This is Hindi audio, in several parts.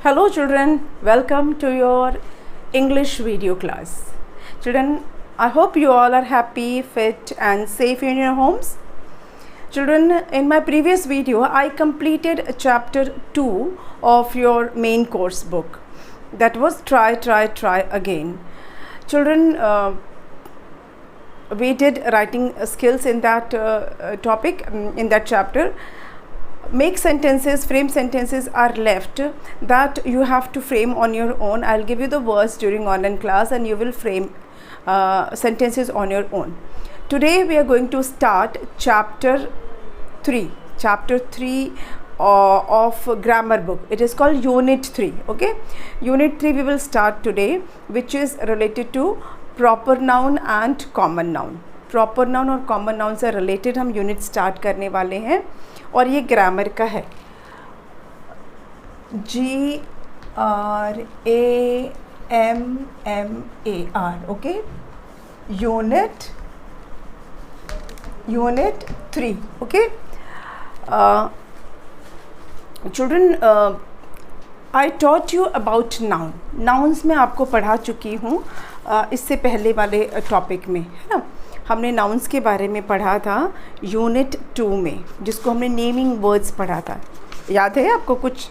Hello children, welcome to your English video class. Children, I hope you all are happy, fit and safe in your homes. Children, in my previous video, I completed chapter 2 of your main course book. That was try again. Children, we did writing skills in that topic, in that chapter. Make sentences, frame sentences are left that you have to frame on your own. I'll give you the words during online class and you will frame sentences on your own. Today we are going to start chapter 3 of grammar book. It is called unit 3. Okay, unit 3 we will start today, which is related to proper noun and common noun. Proper noun और कॉमन नाउन से रिलेटेड हम यूनिट स्टार्ट करने वाले हैं और ये ग्रामर का है. GRAMMAR. Okay, unit 3. Okay children, I taught you about noun. Nouns में आपको पढ़ा चुकी हूँ इससे पहले वाले टॉपिक में, है ना. हमने नाउन्स के बारे में पढ़ा था यूनिट 2 में, जिसको हमने नेमिंग वर्ड्स पढ़ा था. याद है आपको? कुछ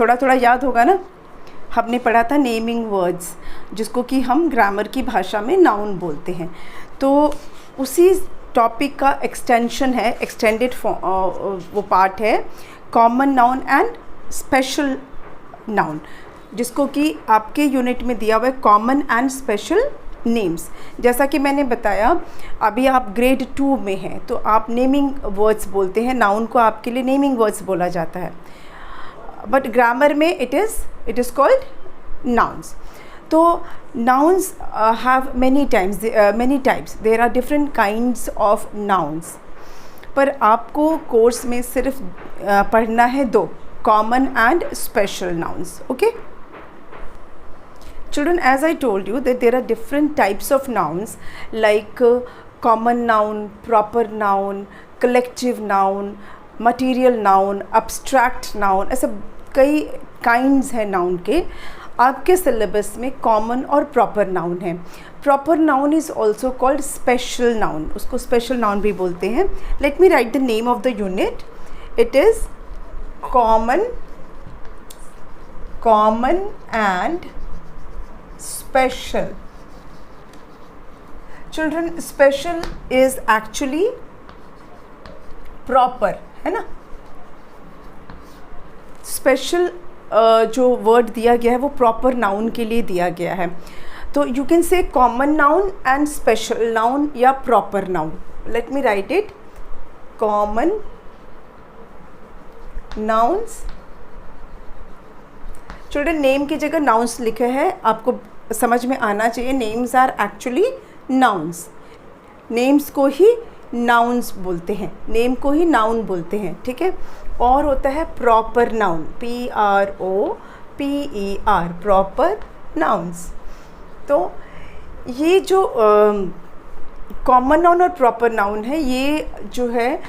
थोड़ा याद होगा ना. हमने पढ़ा था नेमिंग वर्ड्स, जिसको कि हम ग्रामर की भाषा में नाउन बोलते हैं. तो उसी टॉपिक का एक्सटेंशन है, एक्सटेंडेड वो पार्ट है common noun and special noun, जिसको कि आपके यूनिट में दिया हुआ है कॉमन एंड स्पेशल नेम्स. जैसा कि मैंने बताया, अभी आप ग्रेड 2 में हैं तो आप नेमिंग वर्ड्स बोलते हैं. नाउन को आपके लिए नेमिंग वर्ड्स बोला जाता है, बट ग्रामर में इट इज़ कॉल्ड नाउन्स. तो nouns have many types. There are different kinds of nouns. पर आपको कोर्स में सिर्फ पढ़ना है 2, common and special nouns. Okay children, as I told you that there are different types of nouns like common noun, proper noun, collective noun, material noun, abstract noun. ऐसे कई kinds हैं noun के. आपके syllabus में common और proper noun है. proper noun is also called special noun. उसको special noun भी बोलते हैं. Let me write the name of the unit. It is common and special. Children, special is actually proper, है ना. special जो वर्ड दिया गया है वो प्रॉपर नाउन के लिए दिया गया है. तो you can say common noun and special noun या proper noun. Let me write it. Common nouns. Children, name की जगह नाउन्स लिखे हैं, आपको समझ में आना चाहिए. Names are actually nouns. Names को ही नाउन्स बोलते हैं, नेम को ही नाउन बोलते हैं. ठीक है. और होता है proper noun, PROPER, proper nouns. तो ये जो कॉमन नाउन और प्रॉपर नाउन है, ये जो है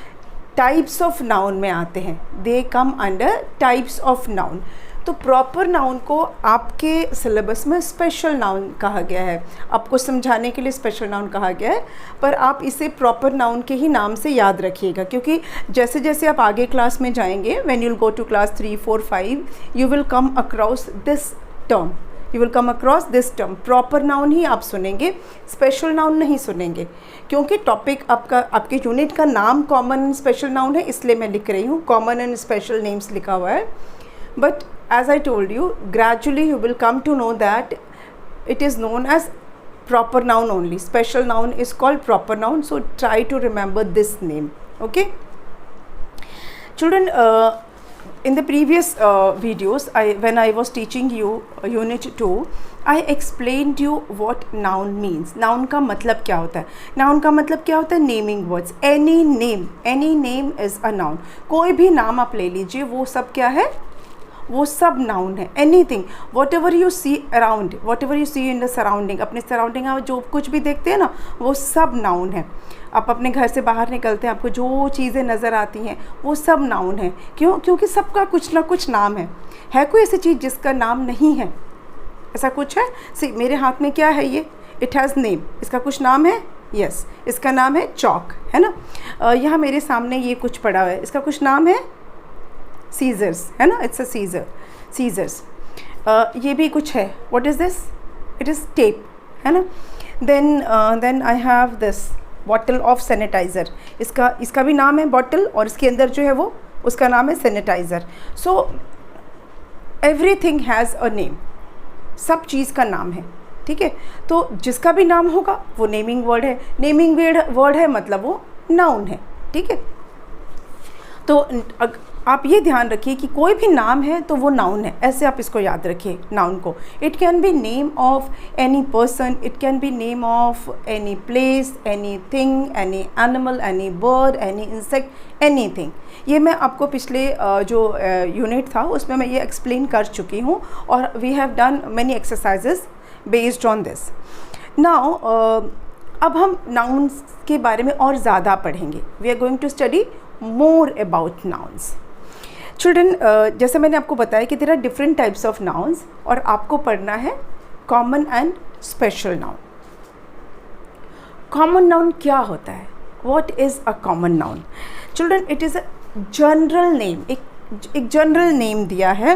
टाइप्स ऑफ नाउन में आते हैं. They come under types of noun. तो प्रॉपर नाउन को आपके सिलेबस में स्पेशल नाउन कहा गया है. आपको समझाने के लिए स्पेशल नाउन कहा गया है, पर आप इसे प्रॉपर नाउन के ही नाम से याद रखिएगा, क्योंकि जैसे जैसे आप आगे क्लास में जाएंगे, when you will go to class 3, 4, 5, you will come across this term. Proper noun ही आप सुनेंगे, स्पेशल नाउन नहीं सुनेंगे, क्योंकि टॉपिक आपके यूनिट का नाम कॉमन एंड स्पेशल नाउन है, इसलिए मैं लिख रही हूँ कॉमन एंड स्पेशल नेम्स लिखा हुआ है. But as I told you, gradually you will come to know that it is known as proper noun only. Special noun is called proper noun. So try to remember this name. Okay. Children, in the previous videos, when I was teaching you unit 2, I explained you what noun means. Noun का मतलब क्या होता है? Noun का मतलब क्या होता है? Naming words. Any name is a noun. कोई भी नाम आप ले लीजिए, वो सब क्या है? वो सब नाउन है। Anything, whatever you see around, whatever you see in the surrounding, अपने सराउंडिंग में जो कुछ भी देखते हैं ना, वो सब नाउन है। आप अपने घर से बाहर निकलते हैं, आपको जो चीज़ें नज़र आती हैं वो सब नाउन है। क्यों? क्योंकि सबका कुछ ना कुछ नाम है कोई ऐसी चीज़ जिसका नाम नहीं है? ऐसा कुछ है? सी, मेरे हाथ में क्या है ये? इट हैज़ नेम, इसका कुछ नाम है? यस, इसका नाम है चॉक, है ना। यहाँ मेरे सामने ये कुछ पड़ा हुआ है, इसका कुछ नाम है? सीजर्स, है ना, इट्स अ सीजर, सीजर्स। ये भी कुछ है, what is this? It is tape, है ना। Then I have this bottle of sanitiser, इसका भी नाम है बॉटल, और इसके अंदर जो है वो उसका नाम है sanitiser. So everything has a name, सब चीज़ का नाम है, ठीक है। तो जिसका भी नाम होगा वो नेमिंग वर्ड है, नेमिंग वर्ड है मतलब वो नाउन है, ठीक है। तो आप ये ध्यान रखिए कि कोई भी नाम है तो वो नाउन है, ऐसे आप इसको याद रखिए नाउन को। It can B name of any person, it can B name of any place, any thing, any animal, any bird, any insect, anything. ये मैं आपको पिछले जो यूनिट था उसमें मैं ये एक्सप्लेन कर चुकी हूँ, और we have done many exercises based on this. Now अब हम नाउन्स के बारे में और ज़्यादा पढ़ेंगे। We are going to study more about nouns. Children, जैसे मैंने आपको बताया कि there are different types of nouns, और आपको पढ़ना है common and special noun. Common noun क्या होता है? What is a common noun? Children, it is a general name, एक जनरल नेम दिया है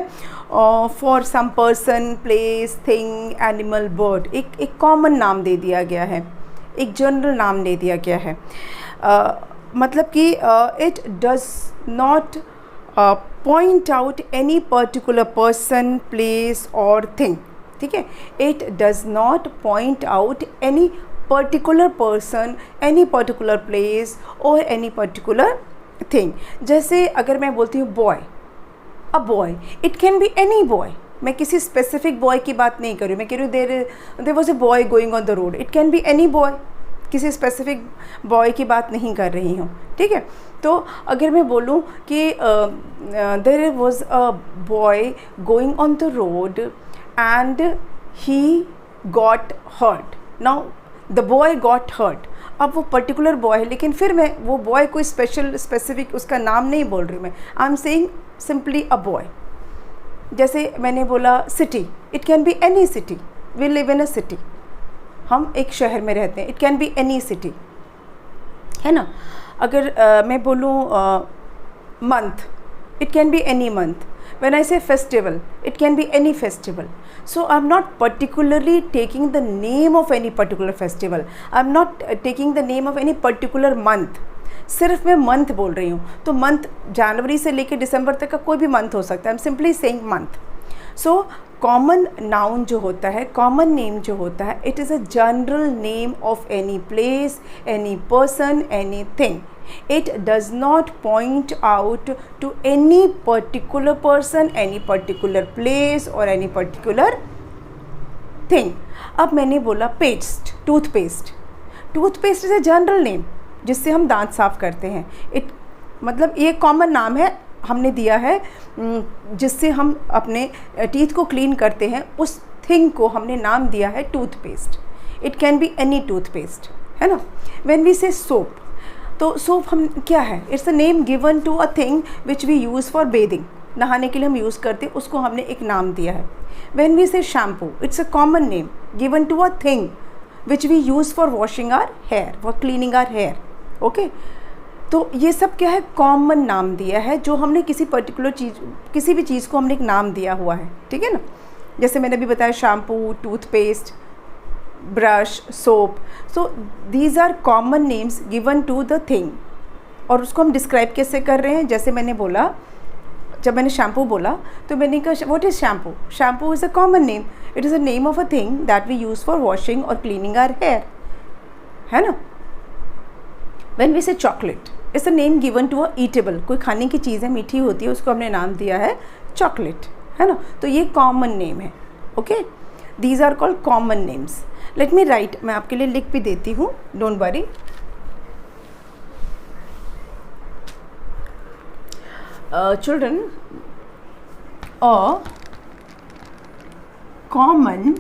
for some person, place, thing, animal, bird. एक कॉमन नाम दे दिया गया है, एक जनरल नाम दे दिया गया है। मतलब कि it does not point out any particular person, place और थिंग, ठीक है। It does not point out any particular person, any particular place और एनी पर्टिकुलर थिंग। जैसे अगर मैं बोलती हूँ boy, a boy, it can be any boy. मैं किसी स्पेसिफिक बॉय की बात नहीं कर रही हूँ, मैं कह रही हूँ there was a boy going on the road, it can be any boy, किसी स्पेसिफिक बॉय की बात नहीं कर रही हूँ, ठीक है। तो अगर मैं बोलूँ कि there was a boy going on the road and he got hurt, now the boy got hurt. अब वो पर्टिकुलर बॉय है, लेकिन फिर मैं वो बॉय कोई स्पेसिफिक उसका नाम नहीं बोल रही मैं, I am saying simply a boy. जैसे मैंने बोला city, it can be any city, we live in a city, हम एक शहर में रहते हैं, it can be any city, है ना। अगर मैं बोलूँ month, it can be any month. When I say festival, it can be any festival. So I'm not particularly taking the name of any particular festival. I'm not taking the name of any particular month. सिर्फ मैं मंथ बोल रही हूँ, तो मंथ जनवरी से लेकर दिसंबर तक का कोई भी मंथ हो सकता है। I'm simply saying month. So common noun जो होता है, कॉमन नेम जो होता है, it is a general name of any place, any person, any thing. It does not point out to any particular person, any particular place or any particular thing. अब मैंने बोला paste, toothpaste. Toothpaste is a general name जिससे हम दांत साफ करते हैं. मतलब ये कॉमन नाम है हमने दिया है जिससे हम अपने टीथ को क्लीन करते हैं. उस थिंग को हमने नाम दिया है toothpaste. It can be any toothpaste, है ना. व्हेन वी से सोप, तो सोप हम क्या है, it's a name given to a thing which we use for bathing. नहाने के लिए हम यूज़ करते हैं, उसको हमने एक नाम दिया है. When we say shampoo, it's a common name given to a thing which we use for washing our hair, for cleaning our hair. Okay, तो ये सब क्या है, कॉमन नाम दिया है जो हमने किसी पर्टिकुलर चीज़, किसी भी चीज़ को हमने एक नाम दिया हुआ है. ठीक है ना. जैसे मैंने अभी बताया shampoo, toothpaste, brush, soap. So these are common names given to the thing. और उसको हम डिस्क्राइब कैसे कर रहे हैं, जैसे मैंने बोला, जब मैंने शैम्पू बोला तो मैंने कहा what is shampoo. Shampoo is a common name. It is a name of a thing that we use for washing और क्लीनिंग आवर हेयर, है ना. When we say chocolate, it's a name given to a eatable. कोई खाने की चीज़ है, मीठी होती है, उसको हमने नाम दिया है चॉकलेट, है ना. तो ये कॉमन नेम है. Okay, these are called common names. Let me write, मैं आपके लिए लिख भी देती हूँ, don't worry. Children, a common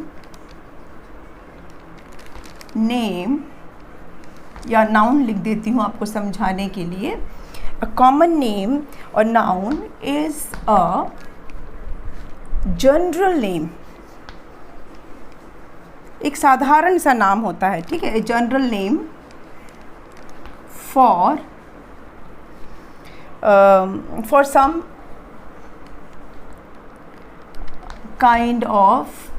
name, या नाउन लिख देती हूँ आपको समझाने के लिए. अ कॉमन नेम और noun is a general name. एक साधारण सा नाम होता है, ठीक है. General name for some kind of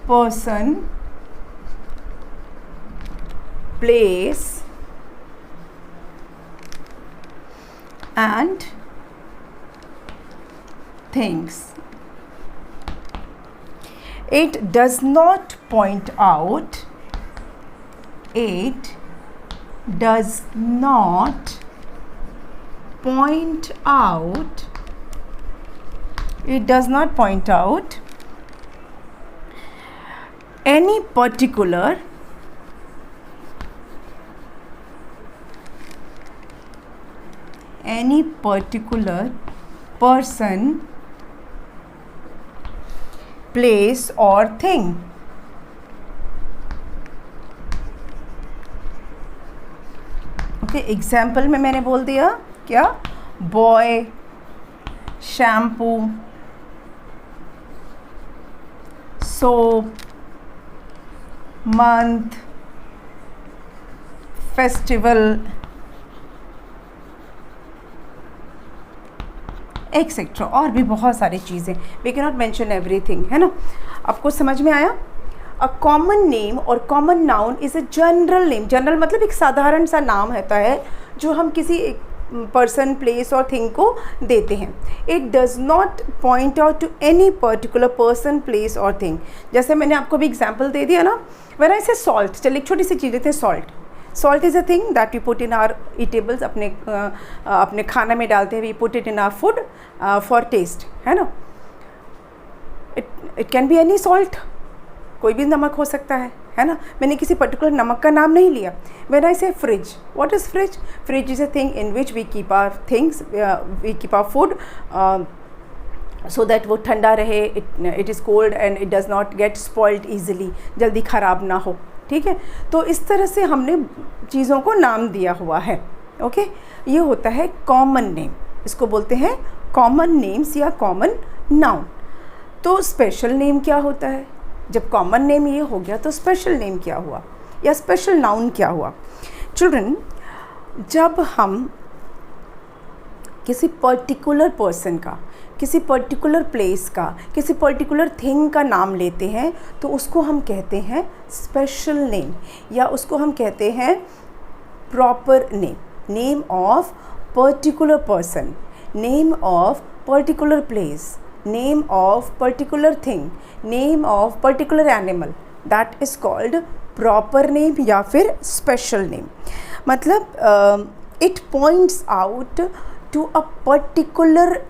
person, place and things. It does not point out, it does not point out, it does not point out any particular person, place or thing. Okay, example में मैंने बोल दिया क्या, boy, shampoo, soap, month, festival, etcetera, और भी बहुत सारी चीज़ें. We can not mention everything, है ना. आपको समझ में आया. अ कॉमन नेम और common noun is a general name. General मतलब एक साधारण सा नाम होता है जो हम किसी एक पर्सन, प्लेस और थिंग को देते हैं. It does not point out to any particular person, place और थिंग. जैसे मैंने आपको भी एग्जाम्पल दे दिया ना. व्हेन आई से सॉल्ट, चलिए एक छोटी सी चीज़ देते हैं. Salt is a thing that we put in our eatables. अपने खाना में डालते हैं. We put it in our food for taste, है ना. It can be any salt, कोई भी नमक हो सकता है ना. मैंने किसी पर्टिकुलर नमक का नाम नहीं लिया. When I say fridge, what is fridge? Fridge is a thing in which we keep our things, we keep our food so that वो ठंडा रहे. It is cold and it does not get spoiled easily, जल्दी ख़राब ना हो, ठीक है. तो इस तरह से हमने चीज़ों को नाम दिया हुआ है. ओके, ये होता है कॉमन नेम. इसको बोलते हैं कॉमन नेम्स या कॉमन नाउन. तो स्पेशल नेम क्या होता है? जब कॉमन नेम ये हो गया तो स्पेशल नेम क्या हुआ या स्पेशल नाउन क्या हुआ? चिल्ड्रन, जब हम किसी पर्टिकुलर पर्सन का, किसी पर्टिकुलर प्लेस का, किसी पर्टिकुलर थिंग का नाम लेते हैं तो उसको हम कहते हैं स्पेशल नेम, या उसको हम कहते हैं proper name. Name of particular person, name of particular place, name of particular thing, name of particular animal, that is called proper name या फिर स्पेशल नेम. मतलब it points out to a particular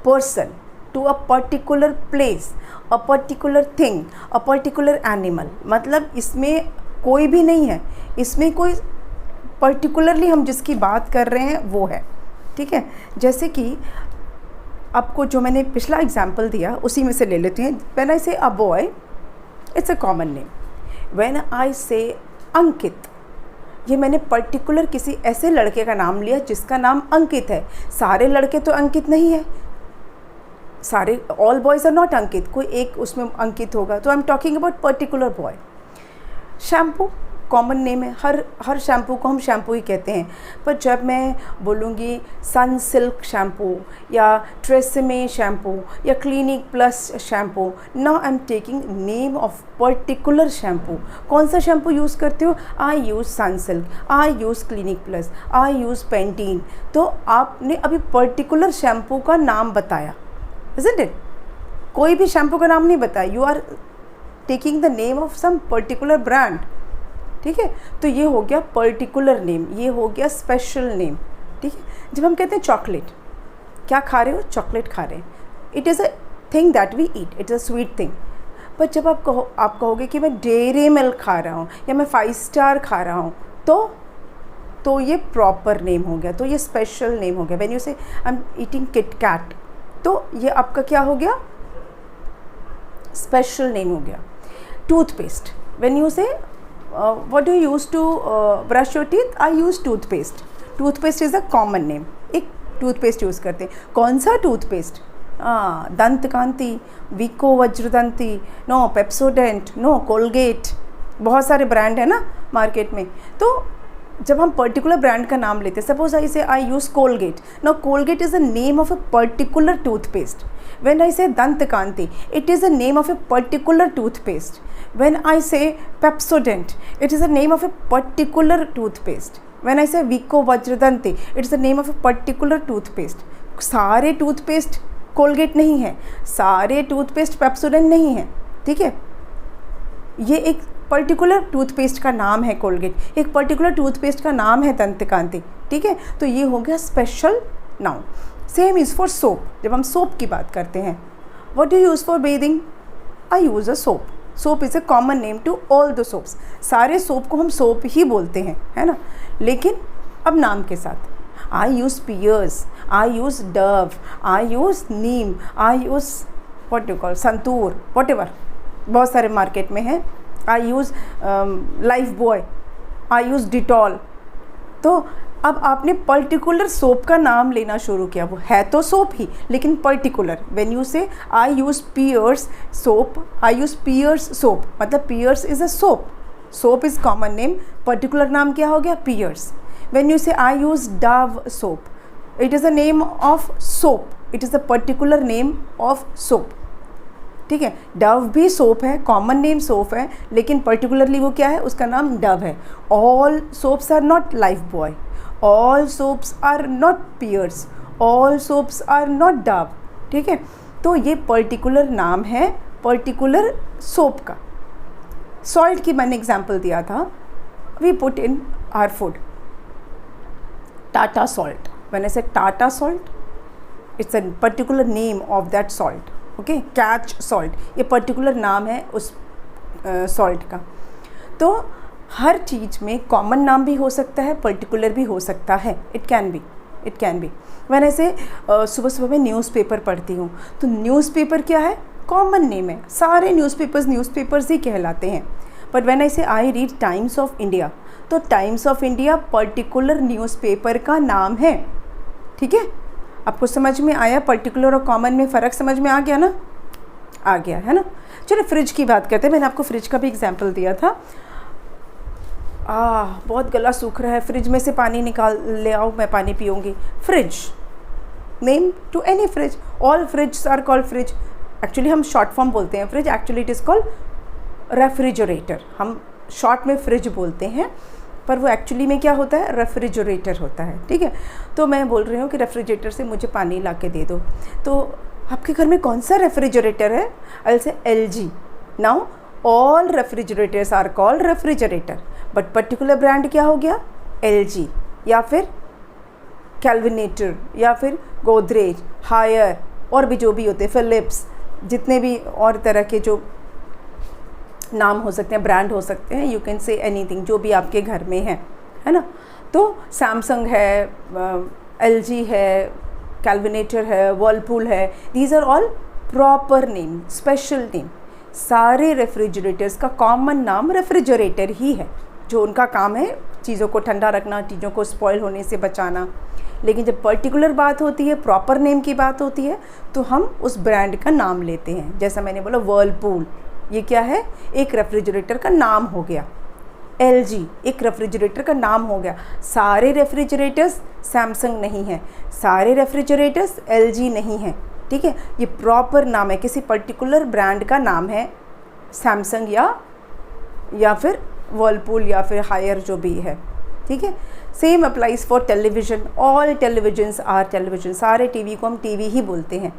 person, to a particular place, a particular thing, a particular animal. मतलब इसमें कोई भी नहीं है, इसमें कोई पर्टिकुलरली हम जिसकी बात कर रहे हैं वो है, ठीक है. जैसे कि आपको जो मैंने पिछला एग्जाम्पल दिया उसी में से ले लेते हैं. व्हेन आई से a boy, it's a common name. When I से अंकित, ये मैंने पर्टिकुलर किसी ऐसे लड़के का नाम लिया जिसका नाम अंकित है. सारे लड़के तो अंकित नहीं है, सारे ऑल बॉयज़ आर नॉट अंकित, कोई एक उसमें अंकित होगा. तो I am talking about particular boy. Shampoo common name है, हर शैम्पू को हम शैम्पू ही कहते हैं. पर जब मैं बोलूँगी सनसिल्क शैम्पू या ट्रेसेमे शैम्पू या clinic plus shampoo, now I am taking name of particular shampoo. कौन सा शैम्पू यूज़ करते हो? आई यूज़ सनसिल्क, आई यूज़ क्लिनिक प्लस, आई यूज़ पेंटीन. तो आपने अभी पर्टिकुलर शैम्पू का नाम बताया, isn't it? कोई भी शैम्पू का नाम नहीं बताया. You are taking the name of some particular brand, ठीक है. तो ये हो गया पर्टिकुलर नेम, ये हो गया स्पेशल नेम, ठीक है. जब हम कहते हैं चॉकलेट, क्या खा रहे हो? चॉकलेट खा रहे हैं. It is a thing that we eat, it's a sweet thing. पर जब आप कहोगे कि मैं डेयरी मिल्क खा रहा हूँ या मैं 5 स्टार खा रहा हूँ, तो तो ये प्रॉपर नेम हो गया, तो ये स्पेशल नेम हो गया। When you say I am eating Kit Kat, तो ये आपका क्या हो गया, स्पेशल नेम हो गया। Toothpaste, when you say what do you use to brush your teeth, I use toothpaste. Toothpaste is a common name, एक टूथपेस्ट यूज़ करते हैं। कौन सा toothpaste, Dant Kanti, Vicco Vajradanti, no Pepsodent, no Colgate, बहुत सारे ब्रांड है ना मार्केट में। तो जब हम पर्टिकुलर ब्रांड का नाम लेते हैं, suppose I say I use Colgate, now Colgate is a name of a particular toothpaste. When I say Dant Kanti, it is a name of a particular toothpaste. When I say Pepsodent, it is a name of a particular toothpaste. When I say Vicco Vajradanti, it is the name of a particular toothpaste. सारे टूथपेस्ट कोलगेट नहीं है, सारे टूथपेस्ट पेप्सोडेंट नहीं है, ठीक है। ये एक पर्टिकुलर टूथपेस्ट का नाम है कोलगेट, एक पर्टिकुलर टूथपेस्ट का नाम है दंतकांति, ठीक है। तो ये हो गया special noun. Same is for soap, जब हम सोप की बात करते हैं, what do use for bathing, I use a soap. Soap is a common name to all the soaps, सारे सोप को हम सोप ही बोलते हैं, है ना। लेकिन अब नाम के साथ, I use Pears, I use Dove, I use neem, I use what you call Santoor, whatever, बहुत सारे मार्केट में हैं। I use Lifebuoy, I use Dettol. तो अब आपने पर्टिकुलर सोप का नाम लेना शुरू किया, वो है तो सोप ही लेकिन particular. When you say I use Pears soap, I use Pears soap, मतलब Pears is a soap, soap is common name, particular नाम क्या हो गया, Pears. When you say I use Dove soap, it is a name of soap, it is a particular name of soap, ठीक है। डव भी सोप है, कॉमन नेम सोप है, लेकिन पर्टिकुलरली वो क्या है, उसका नाम डव है। All soaps are not Lifebuoy, all soaps are not Pears, all soaps are not Dove, ठीक है। तो ये पर्टिकुलर नाम है पर्टिकुलर सोप का। सॉल्ट की मैंने एग्जाम्पल दिया था, we put in our food Tata salt. When I say Tata salt, it's a particular name of that salt, okay. Catch salt, ये पर्टिकुलर नाम है उस सॉल्ट का। तो हर चीज़ में कॉमन नाम भी हो सकता है, पर्टिकुलर भी हो सकता है, it can B, it can B. मैं ऐसे सुबह सुबह में न्यूज़पेपर पढ़ती हूँ, तो न्यूज़पेपर क्या है, कॉमन नेम है, सारे न्यूज़पेपर्स ही कहलाते हैं। But when I say I read Times of India, तो Times of India particular newspaper का नाम है, ठीक है। आपको समझ में आया, पर्टिकुलर और कॉमन में फ़र्क समझ में आ गया ना, आ गया है ना। चलो फ्रिज की बात करते हैं, मैंने आपको फ्रिज का भी एग्जाम्पल दिया था। बहुत गला सूख रहा है, फ्रिज में से पानी निकाल ले आओ, मैं पानी पीऊँगी। Fridge, name to any fridge, all fridge are called fridge. Actually हम शॉर्ट फॉर्म बोलते हैं fridge, actually it is called refrigerator. हम शॉर्ट में फ्रिज बोलते हैं, पर वो एक्चुअली में क्या होता है, रेफ्रिजरेटर होता है, ठीक है। तो मैं बोल रही हूँ कि रेफ्रिजरेटर से मुझे पानी ला के दे दो, तो आपके घर में कौन सा रेफ्रिजरेटर है, I say LG। Now all refrigerators are called refrigerator, but particular brand क्या हो गया, LG, या फिर कैल्विनेटर, या फिर गोदरेज, हायर, और भी जो भी होते हैं, फिलिप्स, जितने भी और तरह के जो नाम हो सकते हैं, ब्रांड हो सकते हैं, यू कैन से एनीथिंग, जो भी आपके घर में है ना। तो सैमसंग है, LG है, कैल्विनेटर है, वर्लपूल है, these are all proper name, special name. सारे रेफ्रिजरेटर्स का कॉमन नाम रेफ्रिजरेटर ही है, जो उनका काम है चीज़ों को ठंडा रखना, चीज़ों को स्पॉइल होने से बचाना। लेकिन जब पर्टिकुलर बात होती है, प्रॉपर नेम की बात होती है, तो हम उस ब्रांड का नाम लेते हैं। जैसा मैंने बोला वर्लपूल, ये क्या है, एक रेफ्रिजरेटर का नाम हो गया। LG एक रेफ्रिजरेटर का नाम हो गया। सारे रेफ्रिजरेटर्स सैमसंग नहीं है, सारे रेफ्रिजरेटर्स LG नहीं है, ठीक है। ये प्रॉपर नाम है, किसी पर्टिकुलर ब्रांड का नाम है, सैमसंग या फिर वर्लपूल या फिर हायर जो भी है, ठीक है। Same applies for television, all televisions are television, सारे टीवी को हम टीवी ही बोलते हैं।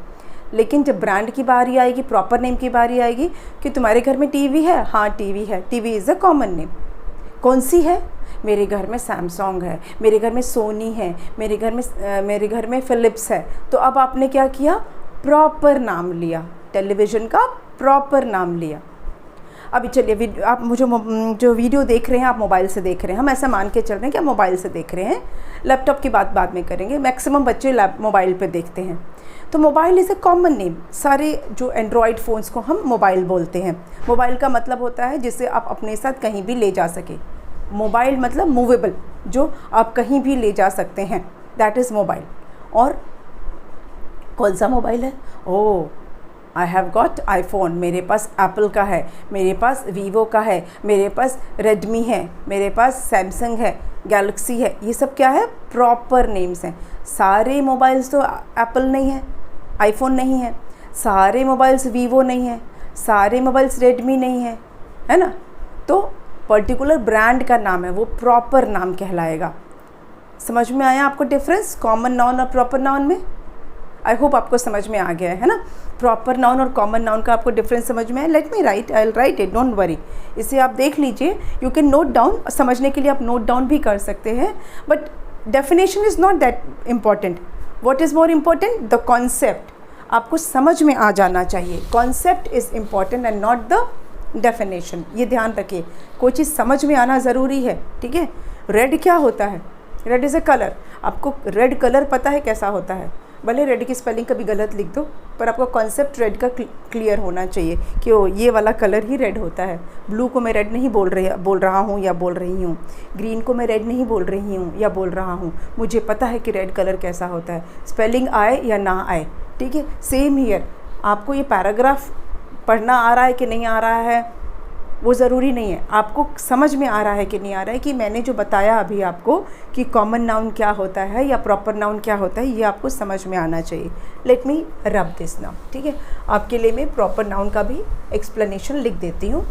लेकिन जब ब्रांड की बारी आएगी, प्रॉपर नेम की बारी आएगी कि तुम्हारे घर में टीवी है, हाँ टीवी है, TV is a common name. कौन सी है, मेरे घर में सैमसंग है, मेरे घर में सोनी है, मेरे घर में फिलिप्स है। तो अब आपने क्या किया, प्रॉपर नाम लिया, टेलीविज़न का प्रॉपर नाम लिया। अभी चलिए आप मुझे जो वीडियो देख रहे हैं आप मोबाइल से देख रहे हैं, हम ऐसा मान के चल रहे हैं कि आप मोबाइल से देख रहे हैं। लैपटॉप की बात बाद में करेंगे, मैक्सिमम बच्चे मोबाइल पे देखते हैं। तो mobile is a common name, सारे जो एंड्रॉयड फ़ोन्स को हम मोबाइल बोलते हैं। मोबाइल का मतलब होता है जिसे आप अपने साथ कहीं भी ले जा सके। मोबाइल मतलब मूवेबल, जो आप कहीं भी ले जा सकते हैं, दैट इज़ मोबाइल। और कौन सा मोबाइल है? ओह, आई हैव गॉट आईफोन, मेरे पास एप्पल का है, मेरे पास वीवो का है, मेरे पास रेडमी है, मेरे पास सैमसंग है, गैलेक्सी है। ये सब क्या है? प्रॉपर नेम्स हैं। सारे मोबाइल्स तो एप्पल नहीं है, आईफोन नहीं है, सारे मोबाइल्स वीवो नहीं है, सारे मोबाइल्स रेडमी नहीं है ना? तो पर्टिकुलर ब्रांड का नाम है, वो प्रॉपर नाम कहलाएगा। समझ में आया आपको डिफरेंस कॉमन नाउन और प्रॉपर नाउन में? आई होप आपको समझ में आ गया है ना? प्रॉपर नाउन और कॉमन नाउन का आपको डिफरेंस समझ में आया? Late me right, I will write it, don't worry. इसे आप देख लीजिए, यू कैन नोट डाउन, समझने के लिए आप नोट डाउन भी कर सकते हैं, but definition is not that important. What is more important? The concept आपको समझ में आ जाना चाहिए। Concept is important and not the definition. ये ध्यान रखिए, कोई चीज़ समझ में आना ज़रूरी है, ठीक है? रेड क्या होता है? Red is a colour. आपको रेड कलर पता है कैसा होता है? भले रेड की स्पेलिंग कभी गलत लिख दो, पर आपको कॉन्सेप्ट रेड का क्लियर होना चाहिए कि ओ ये वाला कलर ही रेड होता है। ब्लू को मैं रेड नहीं बोल रहा हूँ या बोल रही हूँ, ग्रीन को मैं रेड नहीं बोल रही हूँ या बोल रहा हूँ। मुझे पता है कि रेड कलर कैसा होता है, स्पेलिंग आए या ना आए, ठीक है? सेम हियर, आपको ये पैराग्राफ पढ़ना आ रहा है कि नहीं आ रहा है वो ज़रूरी नहीं है, आपको समझ में आ रहा है कि नहीं आ रहा है कि मैंने जो बताया अभी आपको कि कॉमन नाउन क्या होता है या प्रॉपर नाउन क्या होता है, ये आपको समझ में आना चाहिए। Let me rub this now, ठीक है? आपके लिए मैं प्रॉपर नाउन का भी एक्सप्लेनेशन लिख देती हूँ।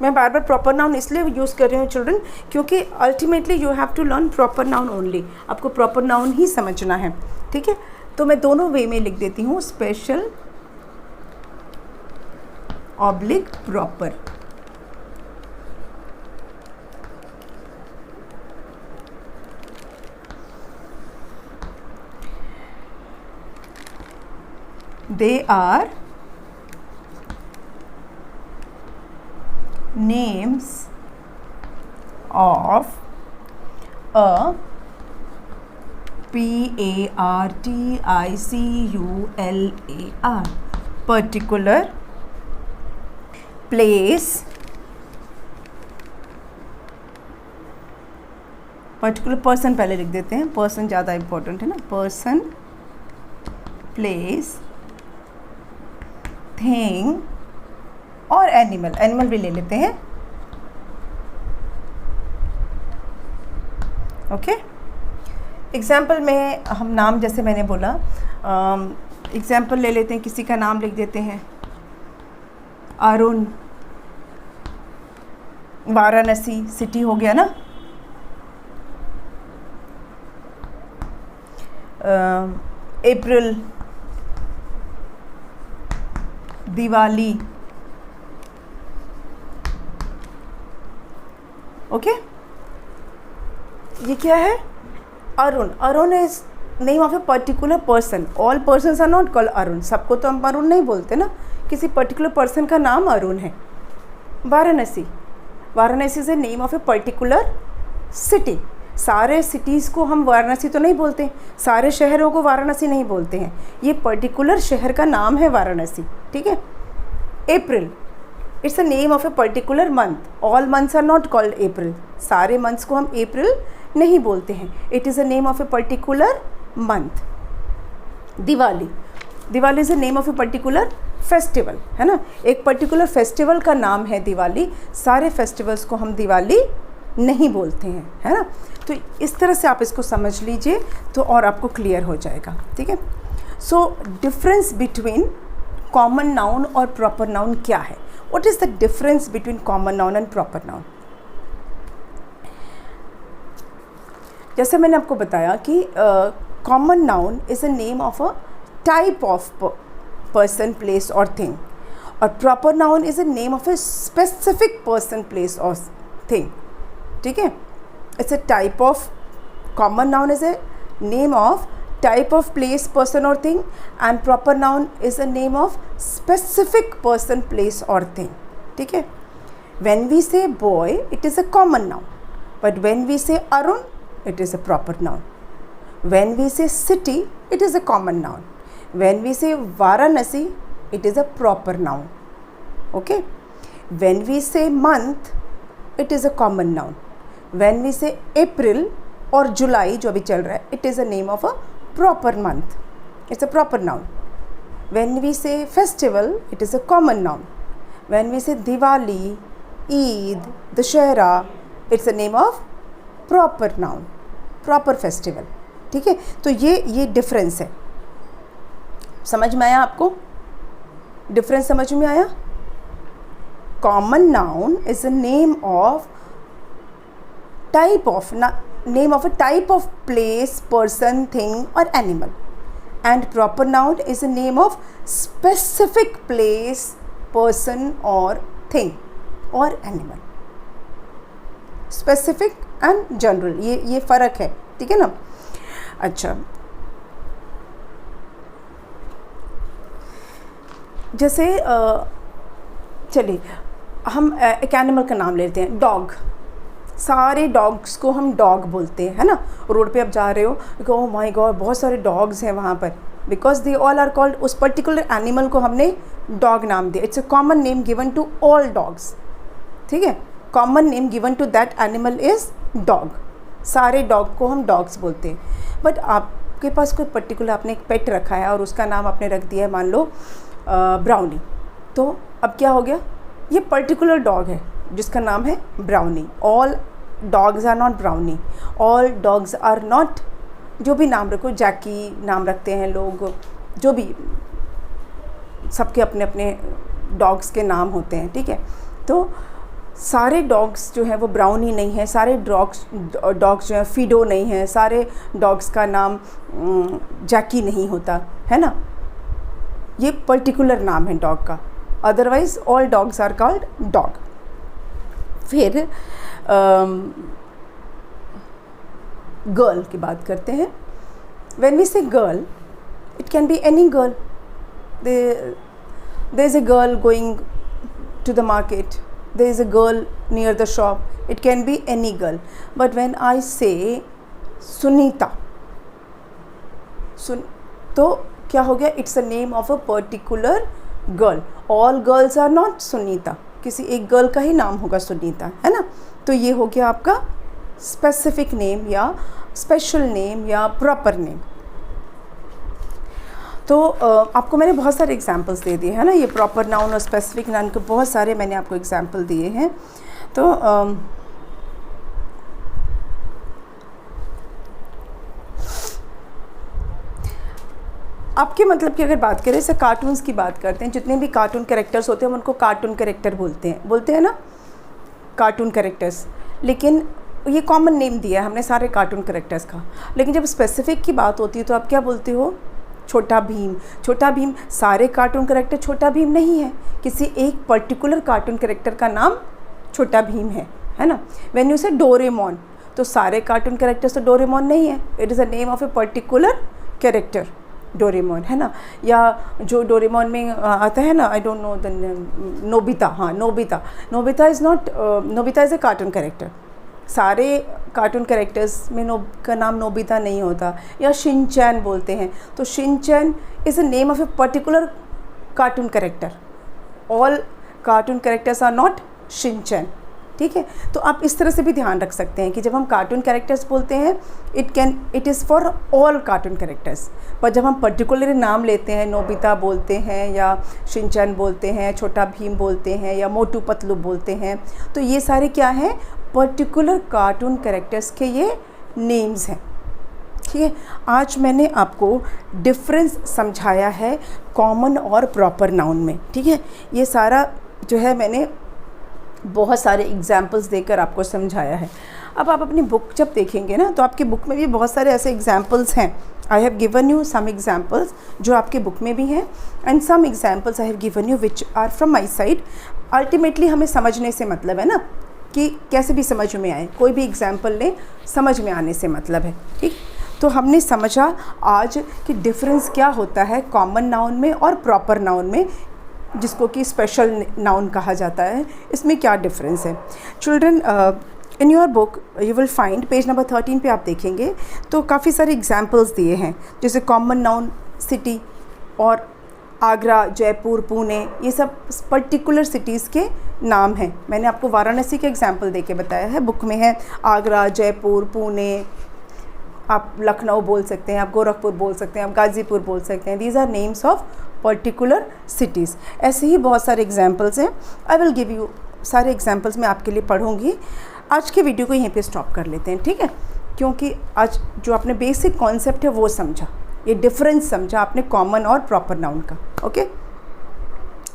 मैं बार बार प्रॉपर नाउन इसलिए यूज़ कर रही हूँ चिल्ड्रन, क्योंकि ultimately you have to learn proper noun only. आपको प्रॉपर नाउन ही समझना है, ठीक है? तो मैं दोनों वे में लिख देती हूँ, special oblique proper. They are names of a particular particular place, particular person पहले लिख देते हैं, पर्सन ज़्यादा इम्पोर्टेंट है ना। पर्सन, प्लेस, थिंग और एनिमल, एनिमल भी ले लेते हैं, ओके? एग्जाम्पल में हम नाम, जैसे मैंने बोला, एग्जाम्पल ले लेते हैं, किसी का नाम लिख देते हैं अरुण, वाराणसी सिटी हो गया ना। April, Diwali, okay? ये क्या है? Arun. Arun is name of a particular person. All persons are not called Arun. सबको तो हम अरुण नहीं बोलते ना, किसी पर्टिकुलर पर्सन का नाम अरुण है। Varanasi, Varanasi is a name of a particular city. सारे सिटीज़ को हम वाराणसी तो नहीं बोलते, सारे शहरों को वाराणसी नहीं बोलते हैं, ये पर्टिकुलर शहर का नाम है वाराणसी, ठीक है? April, it's a name of a particular month. All months are not called April. सारे मंथ्स को हम अप्रैल नहीं बोलते हैं, it is a name of a particular month. Diwali, Diwali is a name of a particular festival, है ना? एक पर्टिकुलर फेस्टिवल का नाम है दिवाली। सारे फेस्टिवल्स को हम दिवाली नहीं बोलते हैं, है ना? तो इस तरह से आप इसको समझ लीजिए तो और आपको क्लियर हो जाएगा, ठीक है? So difference between common noun और प्रॉपर नाउन क्या है? What is the difference between common noun and proper noun? जैसे मैंने आपको बताया कि common noun is a name of a type of person, place और थिंग, और proper noun is a name of a specific person, place और थिंग, ठीक है? It's a type of, common noun is a name of type of place, person or thing, and proper noun is a name of specific person, place or thing. ठीक है. When we say boy, it is a common noun, but when we say Arun, it is a proper noun. When we say city, it is a common noun. When we say Varanasi, it is a proper noun. Okay. When we say month, it is a common noun. When we say April और जुलाई जो अभी चल रहा है, it is a name of a proper month. It's a proper noun. When we say festival, it is a common noun. When we say Diwali, Eid, Dussehra, it's a name of proper noun, proper festival. ठीक है. तो ये डिफरेंस है. समझ में आया आपको? डिफरेंस समझ में आया? Common noun is a name of name of a type of place, person, thing or animal, and proper noun is a name of specific place, person or thing or animal. Specific and general, ये फ़र्क है. ठीक है ना. अच्छा, जैसे चलिए हम एक एनिमल का नाम लेते हैं, डॉग. सारे डॉग्स को हम डॉग बोलते हैं, है ना. रोड पे आप जा रहे हो, ओह माय गॉड बहुत सारे डॉग्स हैं वहाँ पर, because they all are called, उस पर्टिकुलर एनिमल को हमने डॉग नाम दिया. It's a common name given to all dogs. ठीक है. Common name given to that animal is dog. सारे डॉग को हम डॉग्स बोलते हैं. बट आपके पास कोई पर्टिकुलर, आपने एक पेट रखा है और उसका नाम आपने रख दिया है मान लो ब्राउनी. तो अब क्या हो गया, ये पर्टिकुलर डॉग है जिसका नाम है Brownie. All dogs are not Brownie. All dogs are not, जो भी नाम रखो, जैकी नाम रखते हैं लोग, जो भी, सबके अपने अपने डॉग्स के नाम होते हैं. ठीक है. तो सारे डॉग्स जो हैं वो ब्राउनी नहीं है, सारे डॉग्स जो हैं फीडो नहीं है, सारे डॉग्स का नाम जैकी नहीं होता है ना. ये पर्टिकुलर नाम है डॉग का. Otherwise all dogs are called dog. फिर गर्ल की बात करते हैं. When we say girl, it can be any girl. There is a girl going to the market, there is a girl near the shop, it can be any girl. But when I say Sunita, तो क्या हो गया, it's a name of a particular girl. All girls are not Sunita. किसी एक गर्ल का ही नाम होगा सुनीता, है ना. तो ये हो गया आपका स्पेसिफिक नेम या स्पेशल नेम या प्रॉपर नेम. तो आपको मैंने बहुत सारे एग्जांपल्स दे दिए हैं ना. ये प्रॉपर नाउन और स्पेसिफिक नाउन के बहुत सारे मैंने आपको एग्जांपल दिए हैं. तो आपके मतलब की अगर बात करें, जैसे कार्टून्स की बात करते हैं, जितने भी कार्टून कैरेक्टर्स होते हैं हम उनको कार्टून कैरेक्टर बोलते हैं ना, कार्टून कैरेक्टर्स. लेकिन ये कॉमन नेम दिया है हमने सारे कार्टून कैरेक्टर्स का. लेकिन जब स्पेसिफिक की बात होती है तो आप क्या बोलते हो, छोटा भीम. छोटा भीम, सारे कार्टून कैरेक्टर छोटा भीम नहीं है, किसी एक पर्टिकुलर कार्टून कैरेक्टर का नाम छोटा भीम है ना. व्हेन यू से डोरेमोन, तो सारे कार्टून कैरेक्टर्स तो डोरेमोन नहीं है, it is a name of a particular character Doraemon, है ना. या जो डोरेमोन में आता है ना, I don't know the name, Nobita. हाँ, Nobita is not, Nobita is a cartoon character. सारे कार्टून कैरेक्टर्स में का नाम नोबिता नहीं होता. या शिनचैन बोलते हैं, तो Shinchan is a name of a particular cartoon character. All cartoon characters are not Shinchan. ठीक है. तो आप इस तरह से भी ध्यान रख सकते हैं कि जब हम कार्टून कैरेक्टर्स बोलते हैं, it is for all cartoon characters. पर जब हम पर्टिकुलर नाम लेते हैं, नोबिता बोलते हैं या शिनचैन बोलते हैं, छोटा भीम बोलते हैं या मोटू पतलू बोलते हैं, तो ये सारे क्या हैं, पर्टिकुलर कार्टून कैरेक्टर्स के ये नेम्स हैं. ठीक है. आज मैंने आपको डिफरेंस समझाया है कॉमन और प्रॉपर नाउन में. ठीक है. ये सारा जो है मैंने बहुत सारे एग्जाम्पल्स देकर आपको समझाया है. अब आप अपनी बुक जब देखेंगे ना, तो आपकी बुक में भी बहुत सारे ऐसे एग्जाम्पल्स हैं. I have given you some examples जो आपके बुक में भी हैं, and some examples I have given you which are from my side. Ultimately हमें समझने से मतलब है ना, कि कैसे भी समझ में आए, कोई भी एग्जाम्पल लें, समझ में आने से मतलब है. ठीक. तो हमने समझा आज कि डिफरेंस क्या होता है कॉमन नाउन में और प्रॉपर नाउन में, जिसको कि स्पेशल नाउन कहा जाता है, इसमें क्या डिफरेंस है। Children, in your book you will find page number 13 पे आप देखेंगे तो काफ़ी सारे एग्जांपल्स दिए हैं, जैसे कॉमन नाउन सिटी और आगरा, जयपुर, पुणे, ये सब पर्टिकुलर सिटीज़ के नाम हैं। मैंने आपको वाराणसी का एग्जांपल देके बताया है, बुक में है आगरा, जयपुर, पुणे, आप लखनऊ बोल सकते हैं, आप गोरखपुर बोल सकते हैं, आप गाज़ीपुर बोल सकते हैं। These are names of particular cities. ऐसे ही बहुत सारे एग्जांपल्स हैं। आई विल गिव यू सारे एग्जांपल्स मैं आपके लिए पढ़ूंगी। आज के वीडियो को यहीं पे स्टॉप कर लेते हैं, ठीक है, क्योंकि आज जो आपने बेसिक कॉन्सेप्ट है वो समझा, ये डिफरेंस समझा आपने कॉमन और प्रॉपर नाउन का। ओके,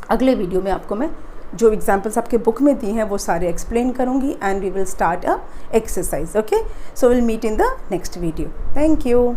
अगले वीडियो में आपको मैं जो एग्जांपल्स आपके बुक में दी हैं वो सारे एक्सप्लेन करूंगी and we will start a exercise. Okay, so will meet in the next video. Thank you.